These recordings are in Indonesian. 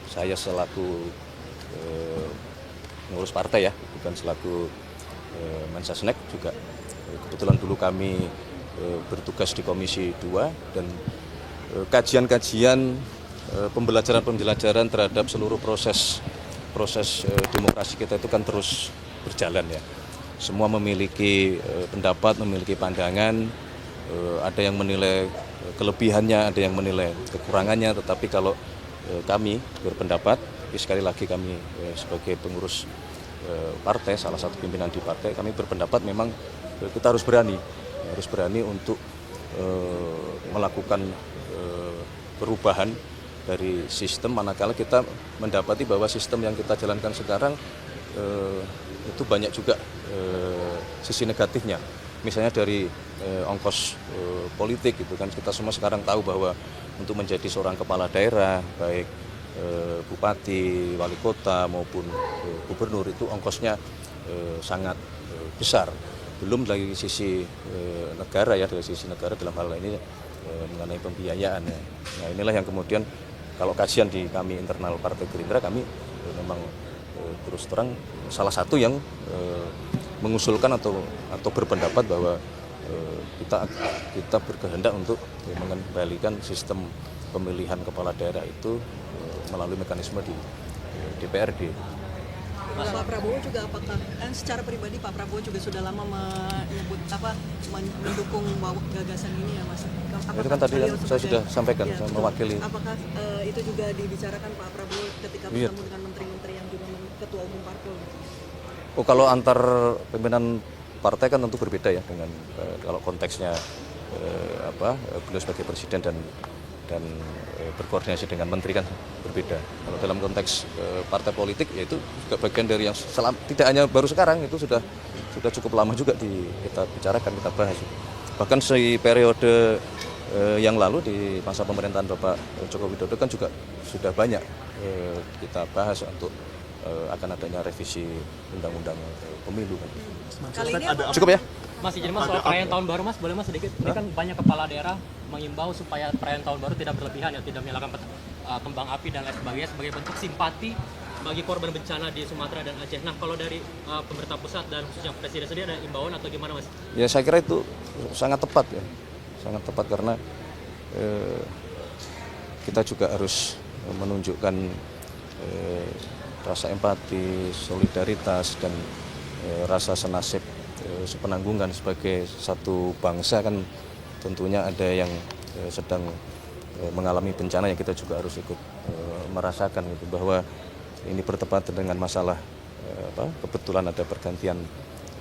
saya selaku pengurus partai ya, bukan selaku Mensesnek juga kebetulan dulu kami bertugas di Komisi 2 dan kajian-kajian pembelajaran terhadap seluruh proses demokrasi kita itu kan terus berjalan ya. Semua memiliki pendapat, memiliki pandangan, ada yang menilai kelebihannya, ada yang menilai kekurangannya, tetapi kalau kami berpendapat, sekali lagi kami sebagai pengurus partai, salah satu pimpinan di partai, kami berpendapat memang kita harus berani untuk melakukan perubahan dari sistem, manakala kita mendapati bahwa sistem yang kita jalankan sekarang itu banyak juga sisi negatifnya. Misalnya dari ongkos politik gitu kan, kita semua sekarang tahu bahwa untuk menjadi seorang kepala daerah, baik bupati, wali kota maupun gubernur itu ongkosnya sangat besar. Belum dari sisi negara ya, dari sisi negara dalam hal ini mengenai pembiayaan ya. Nah inilah yang kemudian kalau kajian di kami internal Partai Gerindra, kami memang terus terang salah satu yang mengusulkan atau berpendapat bahwa kita berkehendak untuk mengembalikan sistem pemilihan kepala daerah itu melalui mekanisme di DPRD. Pak Prabowo juga apakah secara pribadi Pak Prabowo juga sudah lama mendukung gagasan ini ya Mas? Itu kan tadi saya sudah sampaikan, saya mewakili. Apakah itu juga dibicarakan Pak Prabowo ketika bertemu dengan menteri-menteri yang juga ketua umum parpol? Oh, kalau antar pimpinan partai kan tentu berbeda ya dengan kalau konteksnya beliau sebagai presiden dan berkoordinasi dengan menteri kan berbeda. Kalau dalam konteks partai politik ya itu juga bagian dari yang tidak hanya baru sekarang, itu sudah cukup lama juga kita bicarakan, kita bahas. Bahkan di periode yang lalu di masa pemerintahan Bapak Joko Widodo kan juga sudah banyak kita bahas untuk akan adanya revisi undang-undang pemilu kan. Kali ini Cukup ya? Mas, izin Mas, soal perayaan tahun baru Mas, boleh Mas sedikit? Ini kan banyak kepala daerah mengimbau supaya perayaan tahun baru tidak berlebihan ya, tidak menyalakan kembang api dan lain sebagainya sebagai bentuk simpati bagi korban bencana di Sumatera dan Aceh. Nah, kalau dari pemerintah pusat dan khususnya Presiden sendiri ada imbauan atau gimana Mas? Ya saya kira itu sangat tepat ya, sangat tepat karena kita juga harus menunjukkan rasa empati, solidaritas dan rasa senasib sepenanggungan sebagai satu bangsa kan tentunya ada yang sedang mengalami bencana yang kita juga harus ikut merasakan gitu, bahwa ini bertepatan dengan masalah kebetulan ada pergantian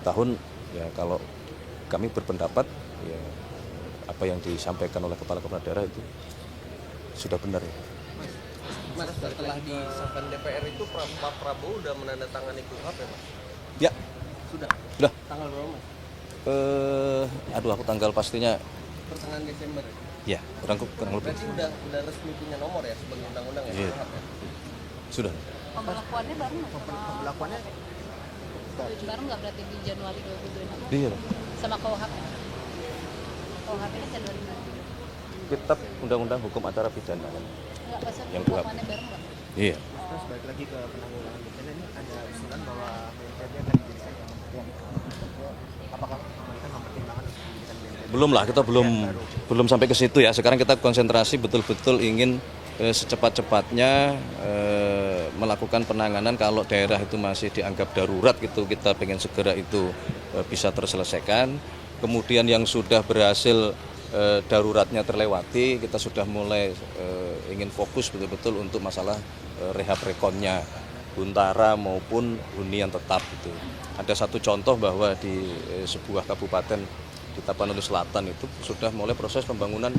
tahun ya. Kalau kami berpendapat ya apa yang disampaikan oleh kepala-kepala daerah itu sudah benar ya. Mas, setelah disahkan DPR itu Pak Prabowo udah menandatangani KUHP ya Mas? Ya. Sudah? Tanggal berapa Mas? Aku tanggal pastinya Pertengahan Desember. ya, kurang lebih. Berarti udah resmi punya nomor ya sebagai undang-undang ya? Iya. KUHP ya? Sudah. Pemberlakuannya baru nggak? Pemberlakuannya Baru nggak berarti di Januari 2022? Iya. Sama KUHP? KUHP-nya Januari nanti? Kitab Undang-Undang Hukum Acara Pidana kan. Nggak, maksudnya Yang pemberlakuannya baru nggak? Iya. Terus balik lagi ke penanggulangan bencana, ini ada usulan bahwa BNPB akan dijadikan kementerian. Apakah pemerintah mempertimbangkan untuk menjadikan BNPB? Belum lah, kita belum sampai ke situ ya. Sekarang kita konsentrasi betul-betul ingin secepat-cepatnya melakukan penanganan. Kalau daerah itu masih dianggap darurat gitu, kita pengen segera itu bisa terselesaikan. Kemudian yang sudah berhasil daruratnya terlewati, kita sudah mulai ingin fokus betul-betul untuk masalah rehab rekonnya Huntara maupun hunian tetap gitu. Ada satu contoh bahwa di sebuah kabupaten di Tapanuli Selatan itu sudah mulai proses pembangunan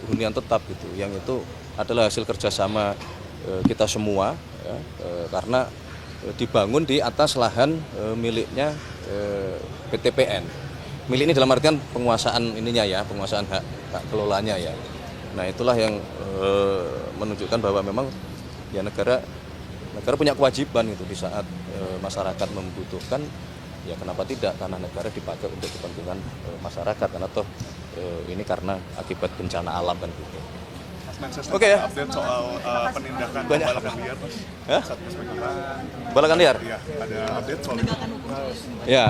hunian tetap gitu, yang itu adalah hasil kerjasama kita semua ya, karena dibangun di atas lahan miliknya PTPN. Milik ini dalam artian penguasaan ininya ya, penguasaan hak kelolanya ya. Nah itulah yang menunjukkan bahwa memang ya negara punya kewajiban itu di saat masyarakat membutuhkan, ya kenapa tidak, tanah negara dipakai untuk kepentingan masyarakat, karena toh ini karena akibat bencana alam kan gitu. Mensos Oke ya. update soal penindakan Banyak. pembalakan liar, Mas. Hah? Satgas Penindakan. Balakan liar. Iya, ada update soal itu. Penegakan hukum. Ya,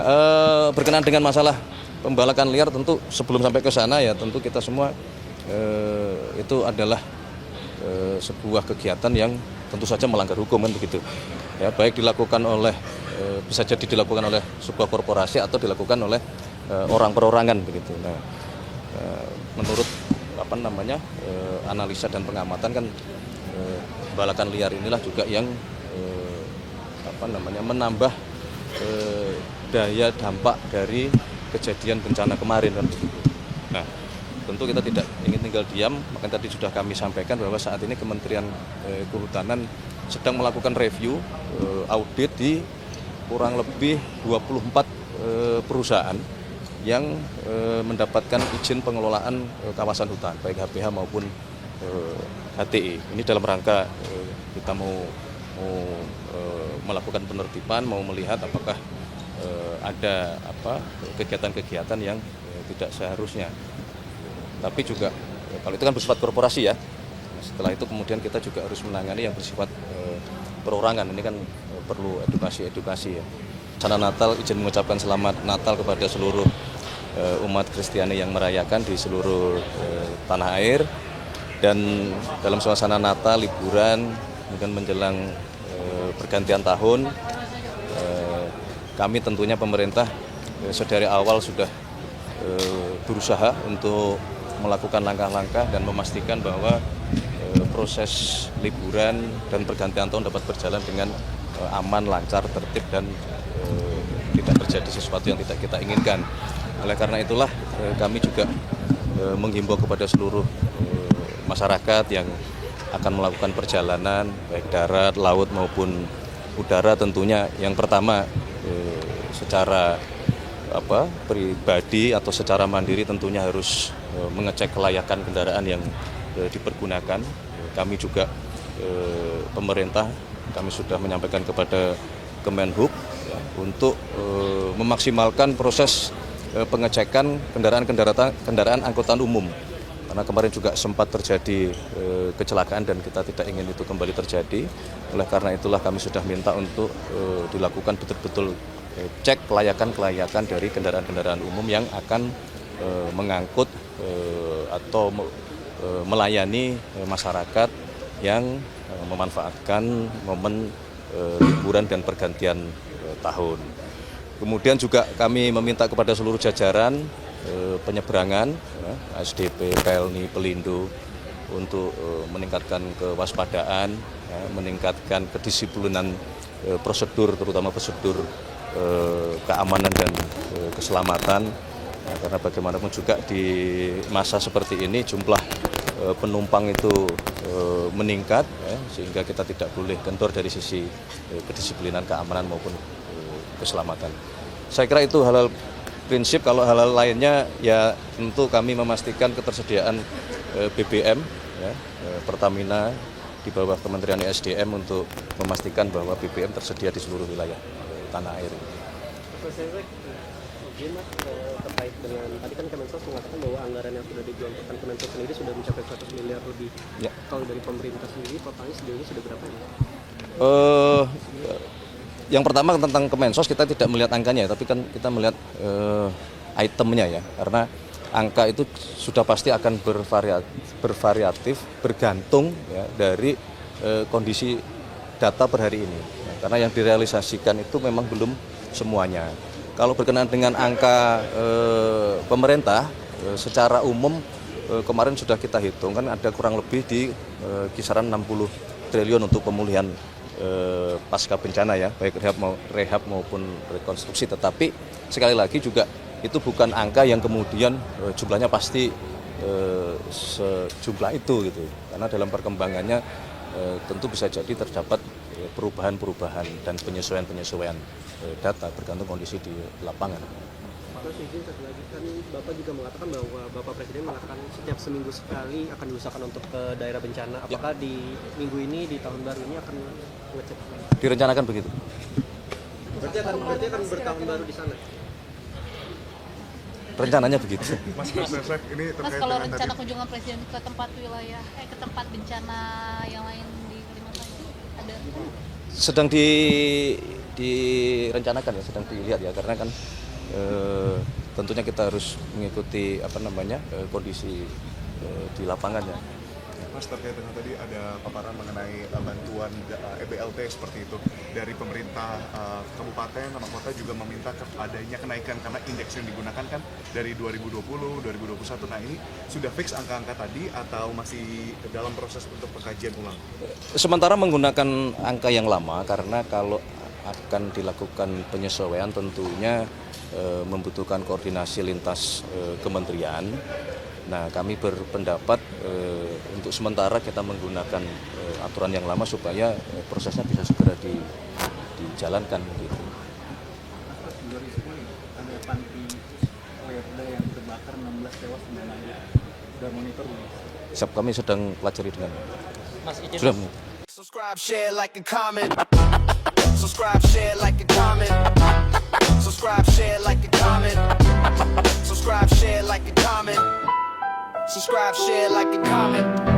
berkenaan dengan masalah pembalakan liar tentu sebelum sampai ke sana ya tentu kita semua itu adalah sebuah kegiatan yang tentu saja melanggar hukum kan begitu. Ya, baik dilakukan oleh bisa jadi dilakukan oleh sebuah korporasi atau dilakukan oleh orang perorangan begitu. Nah, menurut analisa dan pengamatan kan pembalakan liar inilah juga yang menambah daya dampak dari kejadian bencana kemarin kan begitu. Nah, tentu kita tidak ingin tinggal diam, makanya tadi sudah kami sampaikan bahwa saat ini Kementerian Kehutanan sedang melakukan review audit di kurang lebih 24 perusahaan yang mendapatkan izin pengelolaan kawasan hutan, baik HPH maupun HTI. Ini dalam rangka kita mau melakukan penertiban, mau melihat apakah ada kegiatan-kegiatan yang tidak seharusnya. Tapi juga kalau itu kan bersifat korporasi ya. Setelah itu kemudian kita juga harus menangani yang bersifat perorangan. Ini kan perlu edukasi ya. Sana Natal, izin mengucapkan selamat Natal kepada seluruh umat Kristiani yang merayakan di seluruh tanah air. Dan dalam suasana Natal, liburan, mungkin menjelang pergantian tahun, kami tentunya pemerintah sedari awal sudah berusaha untuk melakukan langkah-langkah dan memastikan bahwa proses liburan dan pergantian tahun dapat berjalan dengan aman, lancar, tertib dan tidak terjadi sesuatu yang tidak kita inginkan. Oleh karena itulah kami juga menghimbau kepada seluruh masyarakat yang akan melakukan perjalanan baik darat, laut maupun udara tentunya yang pertama secara pribadi atau secara mandiri tentunya harus mengecek kelayakan kendaraan yang dipergunakan. Kami juga pemerintah kami sudah menyampaikan kepada Kemenhub ya, untuk memaksimalkan proses pengecekan kendaraan angkutan umum. Karena kemarin juga sempat terjadi kecelakaan dan kita tidak ingin itu kembali terjadi. Oleh karena itulah kami sudah minta untuk dilakukan betul-betul cek kelayakan dari kendaraan-kendaraan umum yang akan mengangkut atau melayani masyarakat yang memanfaatkan momen liburan dan pergantian tahun. Kemudian juga kami meminta kepada seluruh jajaran penyeberangan, SDP, Pelni, Pelindo untuk meningkatkan kewaspadaan, meningkatkan kedisiplinan prosedur, terutama prosedur keamanan dan keselamatan. Karena bagaimanapun juga di masa seperti ini jumlah penumpang itu meningkat, sehingga kita tidak boleh kendor dari sisi kedisiplinan keamanan maupun keselamatan. Saya kira itu hal-hal prinsip. Kalau hal-hal lainnya ya tentu kami memastikan ketersediaan BBM ya, Pertamina di bawah Kementerian ESDM untuk memastikan bahwa BBM tersedia di seluruh wilayah tanah air. Mas, terkait dengan tadi kan Kemensos mengatakan bahwa anggaran yang sudah digelontorkan Kemensos sendiri sudah mencapai 100 miliar lebih. Ya. Kalau dari pemerintah sendiri totalnya sejauh ini sudah berapa ya? Yang pertama tentang Kemensos kita tidak melihat angkanya, tapi kan kita melihat itemnya ya, karena angka itu sudah pasti akan bervariatif bergantung ya, dari kondisi data per hari ini. Ya, karena yang direalisasikan itu memang belum semuanya. Kalau berkenaan dengan angka pemerintah secara umum kemarin sudah kita hitung kan ada kurang lebih di kisaran 60 triliun untuk pemulihan pasca bencana ya, baik rehab maupun rekonstruksi. Tetapi sekali lagi juga itu bukan angka yang kemudian jumlahnya pasti sejumlah itu gitu. Karena dalam perkembangannya tentu bisa jadi terdapat perubahan-perubahan dan penyesuaian-penyesuaian data bergantung kondisi di lapangan. Terus izin satu lagi, kan Bapak juga mengatakan bahwa Bapak Presiden mengatakan setiap seminggu sekali akan diusahakan untuk ke daerah bencana. Apakah di minggu ini, di tahun baru ini akan ngecek? Direncanakan begitu. Berarti akan bertahun baru di sana? rencananya begitu. Mas Presek ini Mas, terkait kalau dengan rencana tadi kunjungan presiden ke tempat ke tempat bencana yang lain di Kalimantan itu ada? Sedang direncanakan ya, sedang dilihat ya, karena kan tentunya kita harus mengikuti kondisi di lapangan ya. Mas terkait dengan tadi ada paparan mengenai bantuan EBLT seperti itu dari pemerintah kabupaten sama kota juga meminta adanya kenaikan karena indeks yang digunakan kan dari 2020, 2021. Nah ini sudah fix angka-angka tadi atau masih dalam proses untuk pengkajian ulang? Sementara menggunakan angka yang lama karena kalau akan dilakukan penyesuaian tentunya membutuhkan koordinasi lintas kementerian. Nah, kami berpendapat untuk sementara kita menggunakan aturan yang lama supaya prosesnya bisa segera dijalankan gitu. Ada panti Lerda yang terbakar 16 tewas sebenarnya. Sudah monitor belum? Siap, kami sedang pelajari dengan Mas izin sudah. Subscribe, share, like, and comment. Subscribe, share, like, and comment. Subscribe, share, like, and comment. Subscribe, share, like, and comment. Subscribe, share, like, and comment.